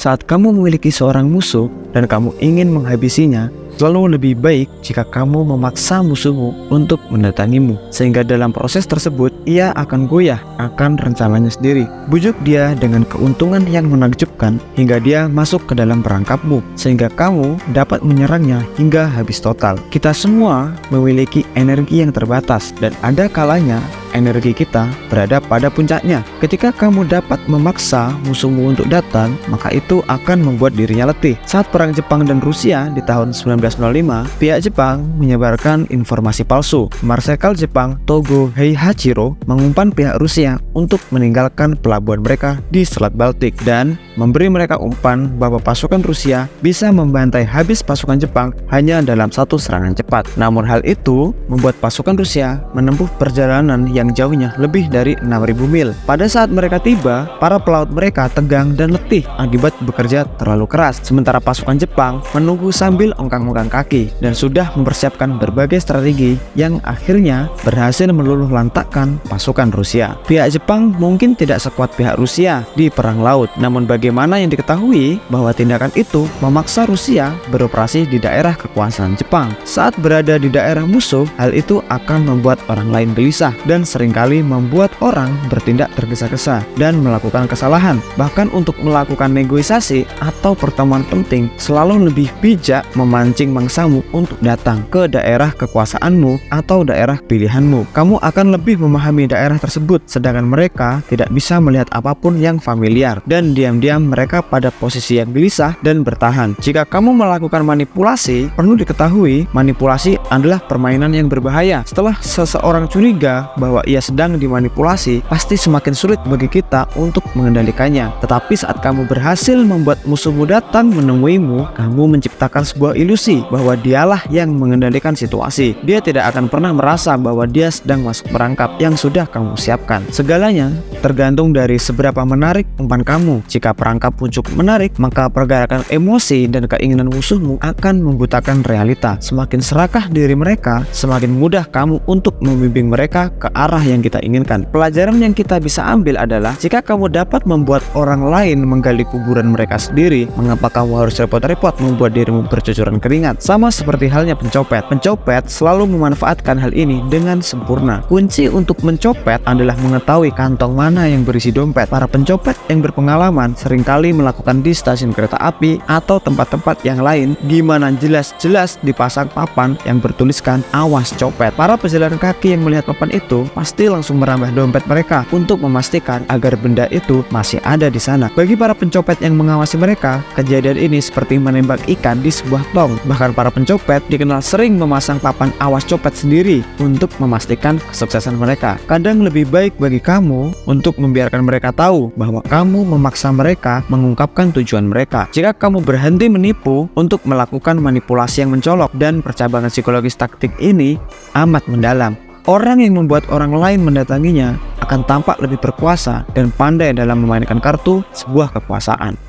Saat kamu memiliki seorang musuh dan kamu ingin menghabisinya, selalu lebih baik jika kamu memaksa musuhmu untuk mendatangimu, sehingga dalam proses tersebut ia akan goyah akan rencananya sendiri. Bujuk dia dengan keuntungan yang menakjubkan hingga dia masuk ke dalam perangkapmu, sehingga kamu dapat menyerangnya hingga habis total. Kita semua memiliki energi yang terbatas dan ada kalanya energi kita berada pada puncaknya. Ketika kamu dapat memaksa musuhmu untuk datang, maka itu akan membuat dirinya letih. Saat perang Jepang dan Rusia di tahun 1905, pihak Jepang menyebarkan informasi palsu. Marsekal Jepang Togo Heihachiro mengumpan pihak Rusia untuk meninggalkan pelabuhan mereka di Selat Baltik dan memberi mereka umpan bahwa pasukan Rusia bisa membantai habis pasukan Jepang hanya dalam satu serangan cepat. Namun hal itu membuat pasukan Rusia menempuh perjalanan yang jauhnya lebih dari 6.000 mil. Pada saat mereka tiba, para pelaut mereka tegang dan letih akibat bekerja terlalu keras. Sementara pasukan Jepang menunggu sambil ongkang-ongkang kaki dan sudah mempersiapkan berbagai strategi yang akhirnya berhasil meluluh lantakkan pasukan Rusia. Pihak Jepang mungkin tidak sekuat pihak Rusia di perang laut, namun bagaimana yang diketahui bahwa tindakan itu memaksa Rusia beroperasi di daerah kekuasaan Jepang. Saat berada di daerah musuh, hal itu akan membuat orang lain gelisah dan seringkali membuat orang bertindak tergesa-gesa dan melakukan kesalahan. Bahkan untuk melakukan negosiasi atau pertemuan penting, selalu lebih bijak memancing mangsamu untuk datang ke daerah kekuasaanmu atau daerah pilihanmu. Kamu akan lebih memahami daerah tersebut, sedangkan mereka tidak bisa melihat apapun yang familiar, dan diam-diam mereka pada posisi yang gelisah dan bertahan. Jika kamu melakukan manipulasi, perlu diketahui manipulasi adalah permainan yang berbahaya. Setelah seseorang curiga bahwa ia sedang dimanipulasi, pasti semakin sulit bagi kita untuk mengendalikannya. Tetapi saat kamu berhasil membuat musuhmu datang menemuimu, kamu menciptakan sebuah ilusi bahwa dialah yang mengendalikan situasi. Dia tidak akan pernah merasa bahwa dia sedang masuk perangkap yang sudah kamu siapkan. Segalanya tergantung dari seberapa menarik umpan kamu. Jika perangkapmu cukup menarik, maka pergerakan emosi dan keinginan musuhmu akan membutakan realita. Semakin serakah diri mereka, semakin mudah kamu untuk membimbing mereka ke arah yang kita inginkan. Pelajaran yang kita bisa ambil adalah jika kamu dapat membuat orang lain menggali kuburan mereka sendiri, mengapa kamu harus repot-repot membuat dirimu bercucuran keringat? Sama seperti halnya pencopet. Pencopet selalu memanfaatkan hal ini dengan sempurna. Kunci untuk mencopet adalah mengetahui kantong mana yang berisi dompet. Para pencopet yang berpengalaman seringkali melakukan di stasiun kereta api atau tempat-tempat yang lain, gimana jelas-jelas dipasang papan yang bertuliskan awas copet. Para pejalan kaki yang melihat papan itu pasti langsung merambah dompet mereka untuk memastikan agar benda itu masih ada di sana. Bagi para pencopet yang mengawasi mereka, kejadian ini seperti menembak ikan di sebuah tong. Bahkan para pencopet dikenal sering memasang papan awas copet sendiri untuk memastikan kesuksesan mereka. Kadang lebih baik bagi kamu untuk membiarkan mereka tahu bahwa kamu memaksa mereka mengungkapkan tujuan mereka. Jika kamu berhenti menipu untuk melakukan manipulasi yang mencolok, dan percabangan psikologis taktik ini amat mendalam, orang yang membuat orang lain mendatanginya akan tampak lebih berkuasa dan pandai dalam memainkan kartu sebuah kekuasaan.